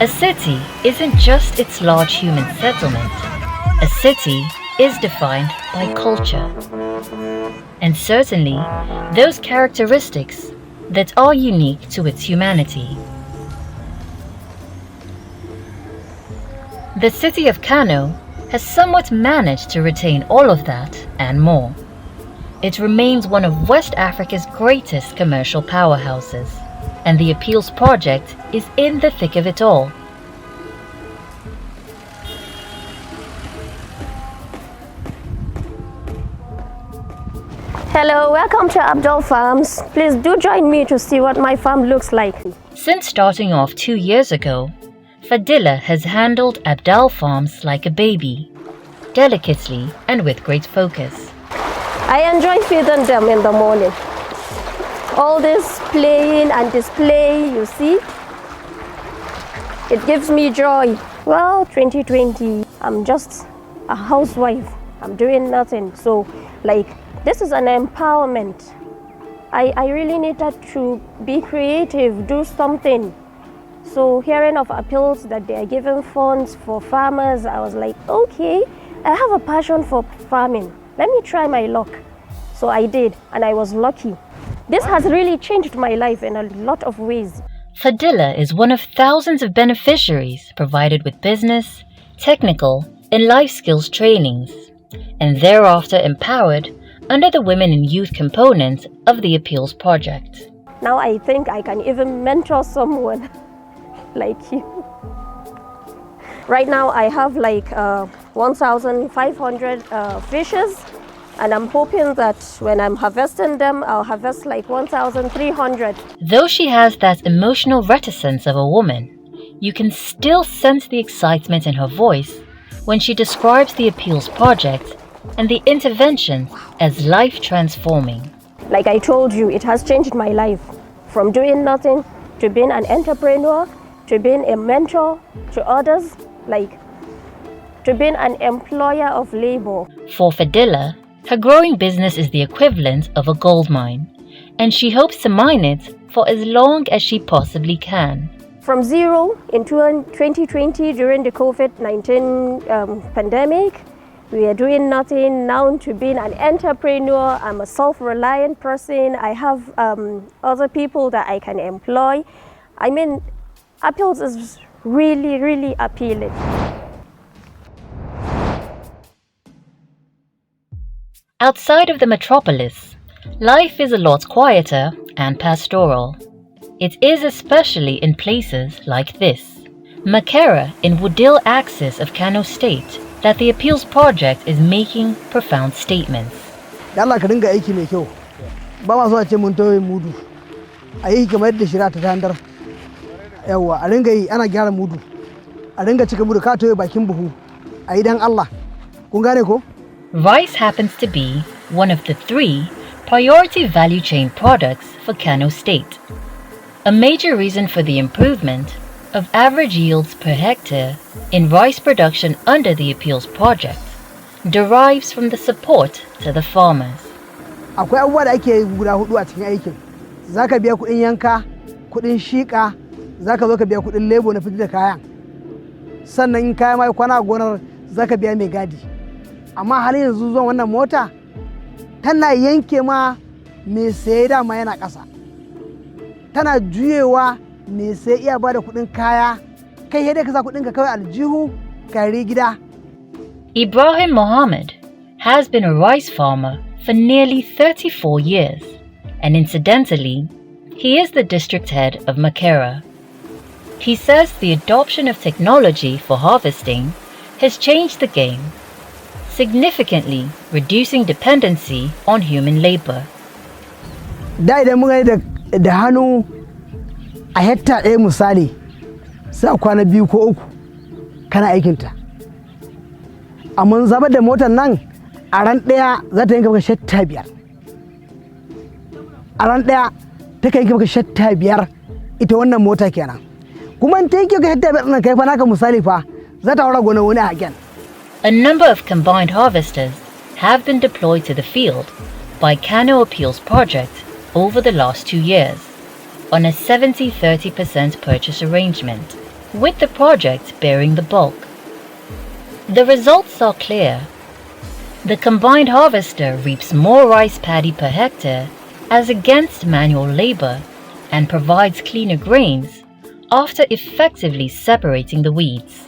A city isn't just its large human settlement. A city is defined by culture. And certainly, those characteristics that are unique to its humanity. The city of Kano has somewhat managed to retain all of that and more. It remains one of West Africa's greatest commercial powerhouses, and the Appeals Project is in the thick of it all. Hello, welcome to Abdul Farms. Please do join me to see what my farm looks like. Since starting off 2 years ago, Fadila has handled Abdul Farms like a baby, delicately and with great focus. I enjoy feeding them in the morning. All this playing and display, you see, it gives me joy. Well, 2020, I'm just a housewife. I'm doing nothing. So, this is an empowerment. I really needed to be creative, do something. So hearing of appeals that they are giving funds for farmers, I was like, okay, I have a passion for farming. Let me try my luck. So I did, and I was lucky. This has really changed my life in a lot of ways. Fadila is one of thousands of beneficiaries provided with business, technical, and life skills trainings, and thereafter empowered under the Women and Youth component of the Appeals Project. Now I think I can even mentor someone like you. Right now I have 1,500 fishes, and I'm hoping that when I'm harvesting them, I'll harvest 1,300. Though she has that emotional reticence of a woman, you can still sense the excitement in her voice when she describes the Appeals Project and the intervention as life-transforming. Like I told you, it has changed my life. From doing nothing to being an entrepreneur, to being a mentor to others, to being an employer of labor. For Fadila, her growing business is the equivalent of a gold mine, and she hopes to mine it for as long as she possibly can. From zero in 2020 during the COVID-19 pandemic, we are doing nothing, now to being an entrepreneur. I'm a self-reliant person. I have other people that I can employ. I mean, Appeals is really, really appealing. Outside of the metropolis, life is a lot quieter and pastoral. It is especially in places like this, Makera in Wudil axis of Kano State, that the Appeals Project is making profound statements. Allah ka dinga aiki mai kyau. Ba ma so a ce mun toye mudu. A yi kamar yadda shari'a ta tandar. Yawwa, a dinga yi ana gyara mudu. A dinga cika mudu ka toye bakin buhu. A yi dan Allah. Kun gane ko? Rice happens to be one of the 3 priority value chain products for Kano State. A major reason for the improvement of average yields per hectare in rice production under the Appeals Project derives from the support to the farmers. Akwai abubuwa da ake guda 4 a cikin aikin. Zaka biya kuɗin yanka, kuɗin shiƙa, zaka zo ka biya kuɗin lebo na fitar da kayan. Sannan in kaya mai kwana gonar zaka biya mai gadi. Amma halin yanzu zuwan wannan mota tana yanke ma mai saye dama yana ƙasa. Tana juyewa mai sai iya bada kuɗin kaya, kai yadda ka sa kuɗin ka kawai aljihu kare gida. Ibrahim Mohammed has been a rice farmer for nearly 34 years, and incidentally, he is the district head of Makera. He says the adoption of technology for harvesting has changed the game, significantly reducing dependency on human labor. Da idan muka yi da hannu a hekta ɗaya misali, sai kwana 2 ko 3 kana aikinta. Amma zabar da motar nan a ran ɗaya za ta yanka maka shatta 5. A ran ɗaya ta yanka maka shatta 5 ita wannan mota kenan. Kuma in ta yanke maka shatta 5 ɗin kai fa naka misali fa za ta haura gona wani a haken. A number of combined harvesters have been deployed to the field by Kano Appeals Project over the last 2 years on a 70-30% purchase arrangement. with the project bearing the bulk. The results are clear. The combined harvester reaps more rice paddy per hectare as against manual labor and provides cleaner grains after effectively separating the weeds.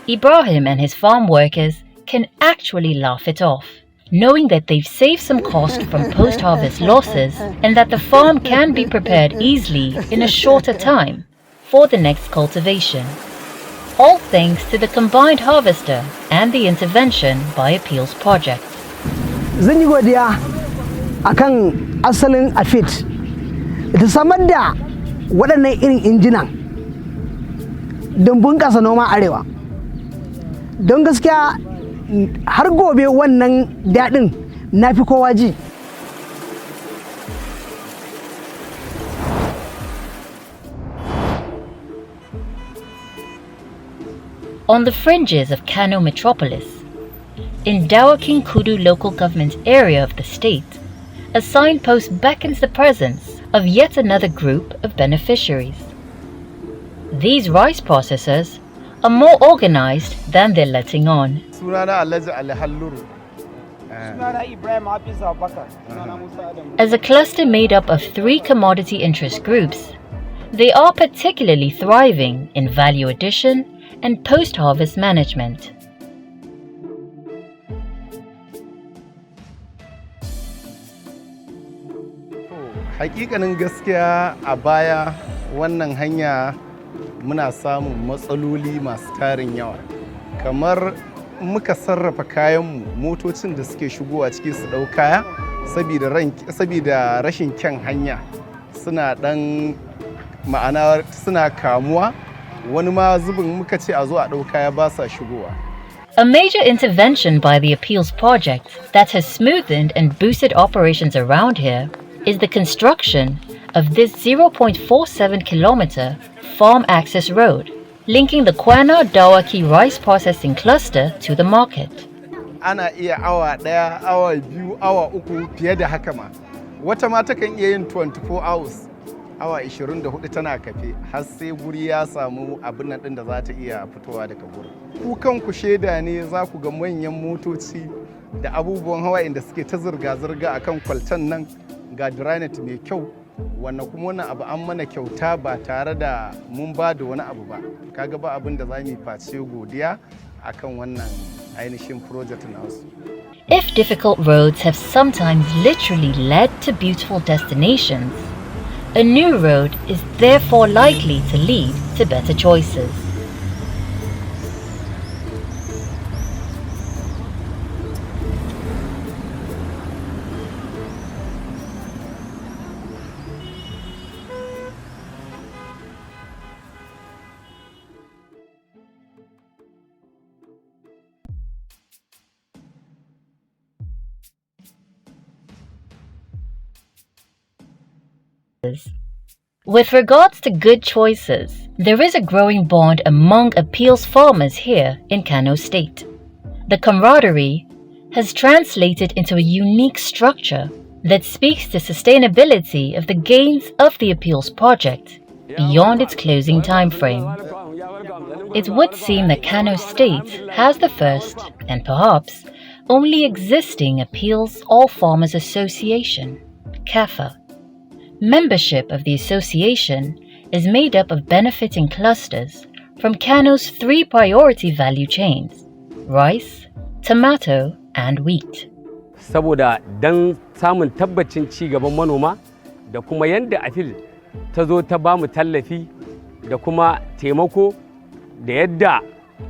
Ibrahim and his farm workers can actually laugh it off, knowing that they've saved some cost from post-harvest losses and that the farm can be prepared easily in a shorter time for the next cultivation. All thanks to the combined harvester and the intervention by Appeals Project. Zan yi godiya akan asalin AFIT da samar da waɗannan irin injinan don bunƙasa noma arewa. Don gaskiya har gobe wannan daɗin na fi kowa ji. On the fringes of Kano metropolis, in Dawakin Kudu local government area of the state, a signpost beckons the presence of yet another group of beneficiaries. These rice processors are more organized than they're letting on. As a cluster made up of 3 commodity interest groups, they are particularly thriving in value addition and post-harvest management. Hakikanin gaskiya a baya wannan hanya muna samun matsaloli masu tarin yawa. Kamar muka sarrafa kayanmu, motocin da suke shigowa ciki su ɗau kaya saboda rashin kyan hanya suna ɗan ma'ana suna kamuwa, wani ma zubin muka ce a zo a ɗau kaya ba sa shigowa. A major intervention by the Appeals Project that has smoothened and boosted operations around here is the construction of this 0.47 kilometer farm access road, linking the Kwana Dawaki rice processing cluster to the market. Ana iya awa ɗaya, awa biyu, awa uku fiye da haka ma. Wata ma takan iya yin 24 hours, awa 24 tana kafe har sai guri ya samu abin nan ɗin da za ta iya fitowa daga gurin. Ku kanku shaida ne za ku ga manyan motoci da abubuwan hawa inda suke ta zirga-zirga akan kwaltan nan ga drainage mai kyau, wannan kuma wannan abu an mana kyauta ba tare da mun ba da wani abu ba. Kaga ba abin da za mu face godiya akan wannan ainihin project nasu. If difficult roads have sometimes literally led to beautiful destinations, a new road is therefore likely to lead to better choices. With regards to good choices, there is a growing bond among appeals farmers here in Kano State. The camaraderie has translated into a unique structure that speaks to sustainability of the gains of the appeals project beyond its closing timeframe. It would seem that Kano State has the first, and perhaps only existing Appeals All Farmers Association, KAFA. Membership of the association is made up of benefiting clusters from Kano's 3 priority value chains: rice, tomato, and wheat. Saboda dan samun tabbacin ci gaban manoma da kuma yanda Appeal ta zo ta ba mu tallafi da kuma taimako da yadda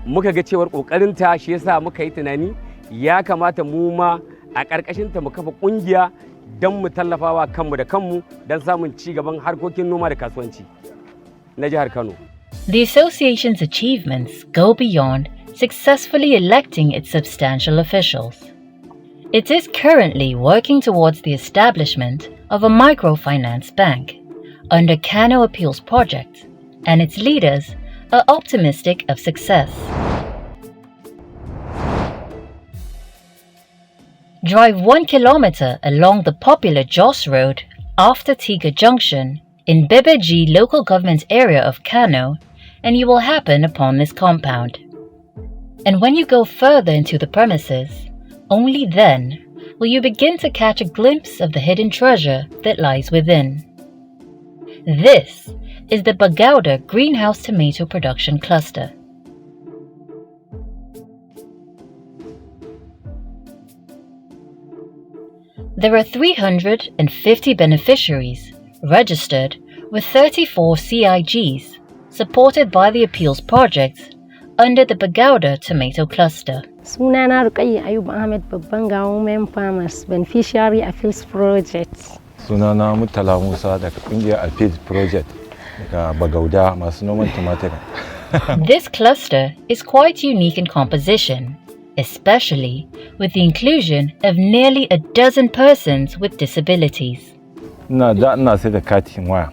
muka ga cewar kokarinta, shi yasa muka yi tunani ya kamata mu ma a ƙarƙashinta mu kafa ƙungiya don mu tallafawa kanmu da kanmu don samun ci gaban harkokin noma da kasuwanci na jihar Kano. The association's achievements go beyond successfully electing its substantial officials. It is currently working towards the establishment of a microfinance bank under Kano Appeals Project, and its leaders are optimistic of success. Drive 1 kilometer along the popular Jos Road after Tiga Junction in Bebeji local government area of Kano, and you will happen upon this compound. And when you go further into the premises, only then will you begin to catch a glimpse of the hidden treasure that lies within. This is the Bagauda greenhouse tomato production cluster. There are 350 beneficiaries registered with 34 CIGs supported by the appeals projects under the Bagauda tomato cluster. Sunana Rukayya Ayub Ahmed babban Women Farmers Beneficiary Appeals Project. Sunana Mutala Musa daga kungiyar Appeals Project daga Bagauda masu noman tumatir. This cluster is quite unique in composition, especially with the inclusion of nearly a dozen persons with disabilities. Ina sai da katin waya.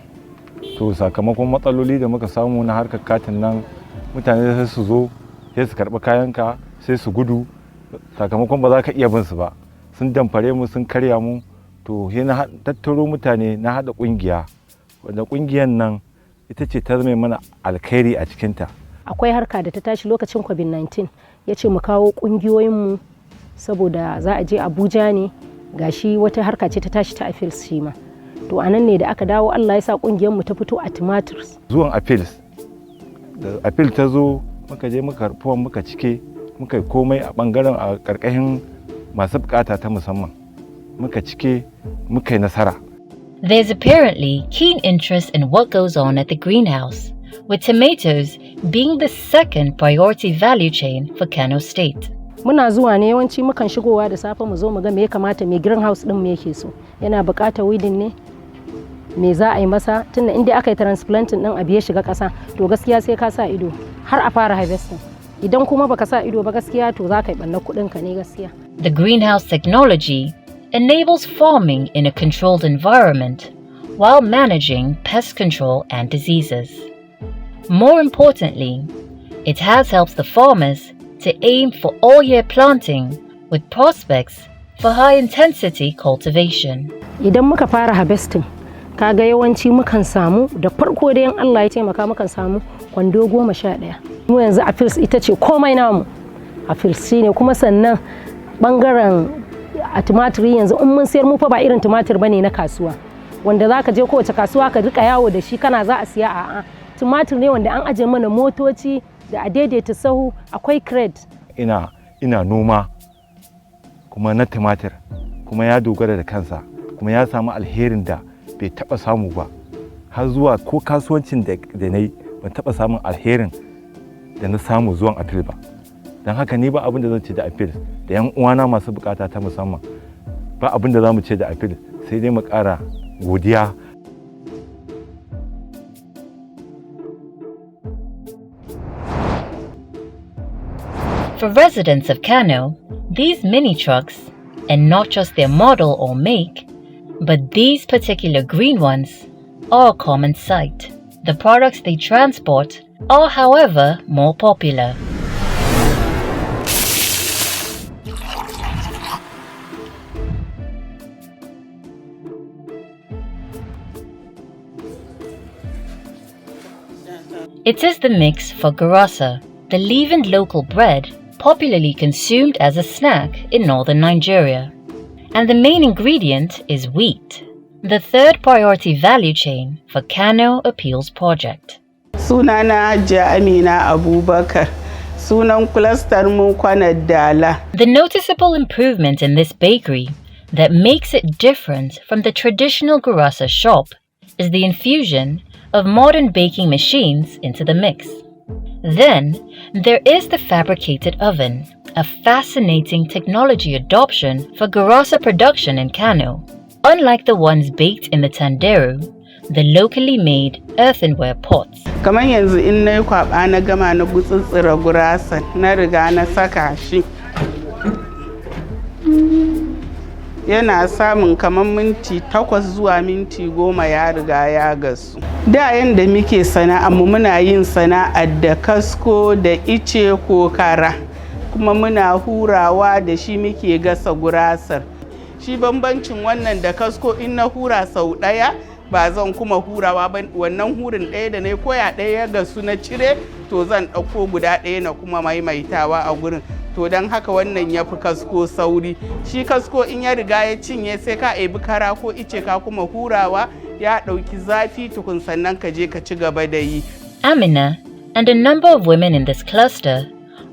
To sakamakon matsaloli da muka samu na harkar katin nan, mutane sai su zo sai su karɓi kayanka sai su gudu, sakamakon ba za ka iya bin su ba. Sun damfare mu sun karya mu, to sai na tattaro mutane na haɗa ƙungiya, wanda ƙungiyar nan ita ce ta zama mana alkhairi a cikinta. Akwai harka da ta tashi lokacin COVID-19 ya ce mu kawo ƙungiyoyinmu saboda za a je Abuja ne, gashi wata harka ce ta tashi ta appeals shi ma. To anan ne da aka dawo Allah ya sa ƙungiyarmu ta fito a tomatoes. Zuwan appeals, da appeal ta zo muka je muka karɓuwan muka cike muka yi komai a ɓangaren a ƙarƙashin masu buƙata ta musamman, muka cike muka yi nasara. There's apparently keen interest in what goes on at the greenhouse, with tomatoes being the second priority value chain for Kano State. Muna zuwa ne yawanci mukan shigowa da safe mu zo mu ga me ya kamata mai greenhouse din me yake so. Yana buƙatar weeding ne, me za a yi masa, tunda inda aka yi transplanting din abu ya shiga ƙasa, to gaskiya sai ka sa ido har a fara harvesting. Idan kuma baka sa ido ba gaskiya to za ka yi ɓannar kuɗinka ne gaskiya. The greenhouse technology enables farming in a controlled environment while managing pest control and diseases. More importantly, it has helped the farmers to aim for all-year planting with prospects for high-intensity cultivation. Idan muka fara harvesting, kaga yawanci mukan samu da farko da yan Allah ya taimaka mukan samu kwando 11. Mu yanzu appeals ita ce komai namu. Appeals shine kuma sannan bangaren a tumatiri yanzu in mun sayar mu fa ba irin tumatir bane na kasuwa. Wanda zaka je kowace kasuwa ka rika yawo da shi kana za a siya a'a. Tumatir ne wanda an aje mana motoci da a daidaita sahu, akwai crate. Ina noma kuma na tumatir, kuma ya dogara da kansa, kuma ya samu alherin da bai taba samu ba. Har zuwa ko kasuwancin da nayi ban taba samun alherin da na samu zuwan appeal ba. Dan haka ni ba abin da zan ce da appeal da yan uwana masu bukata ta musamman. Ba abin da zamu ce da appeal sai dai mu ƙara godiya. For residents of Kano, these mini trucks, and not just their model or make, but these particular green ones, are a common sight. The products they transport are, however, more popular. It is the mix for gurasa, the leavened local bread popularly consumed as a snack in northern Nigeria. And the main ingredient is wheat, the third priority value chain for Kano Appeals Project. Sunana Hajiya Amina Abubakar. Sunan cluster mu Kwanar Dala. The noticeable improvement in this bakery that makes it different from the traditional gurasa shop is the infusion of modern baking machines into the mix. Then, there is the fabricated oven, a fascinating technology adoption for gurasa production in Kano. Unlike the ones baked in the tanderu, the locally made earthenware pots. Kamar yanzu in na yi kwaba na gama na gutsutsura gurasa na riga na saka shi. Yana samun kamar minti 8 zuwa minti 10 ya riga ya gasu. Da yanda muke sana'ar mu muna yin sana'ar da kasko da ice ko kara. kuma muna hurawa da shi muke gasa gurasar. Shi bambancin wannan da kasko, in na hura sau ɗaya ba zan kuma hurawa ba, wannan hurin ɗaya da na koya ɗaya gasu na cire to zan ɗauko guda ɗaya na kuma maimaitawa a gurin. To don haka wannan ya fi kasko sauri. Shi kasko in ya riga ya cinye sai ka ebi kara ko ice ka kuma hurawa ya ɗauki zafi tukun sannan ka je ka ci gaba da yi. Amina and a number of women in this cluster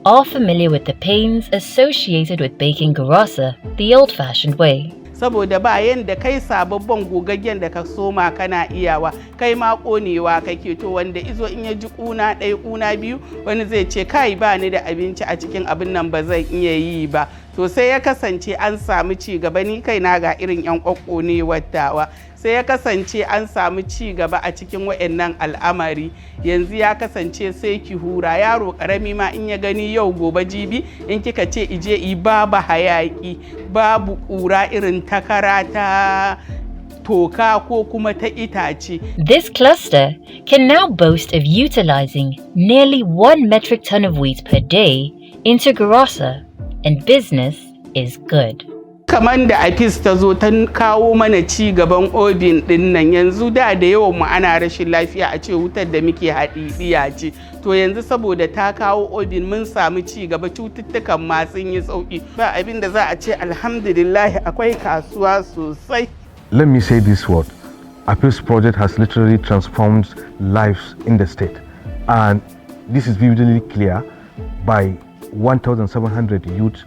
are familiar with the pains associated with baking gurasa the old-fashioned way. Saboda ba yanda kai sababbin gogaggen da ka soma kana iyawa, kai ma konewa kake, to wanda izo in ya ji kuna ɗaya kuna biyu wani zai ce kai ba ni da abinci a cikin abin nan ba zan iya yi ba. To sai ya kasance an samu ci gaba, ni kai na ga irin yan kokkonewar tawa, sai ya kasance an samu ci gaba a cikin wayannan al'amari. Yanzu ya kasance sai ki hura, yaro karami ma in ya gani yau gobe jibi in kika ce ije yi babu hayaki babu kura irin takara ta toka ko kuma ta itace. This cluster can now boast of utilizing nearly 1 metric ton of wheat per day into gurasa, and business is good. Kamar da APIS ta zo ta kawo mana ci gaban obin din nan, yanzu da yawan mu ana rashin lafiya a ce wutar da muke haɗiɗiya ce, to yanzu saboda ta kawo obin mun samu ci gaba, cututtukan ma sun yi sauki. Ba abin da za a ce alhamdulillah, akwai kasuwa sosai. Let me say this word. APIS project has literally transformed lives in the state, and this is vividly clear by 1,700 youth,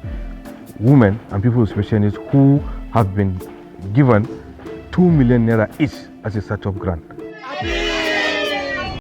women and people with special needs who have been given 2 million naira each as a startup grant.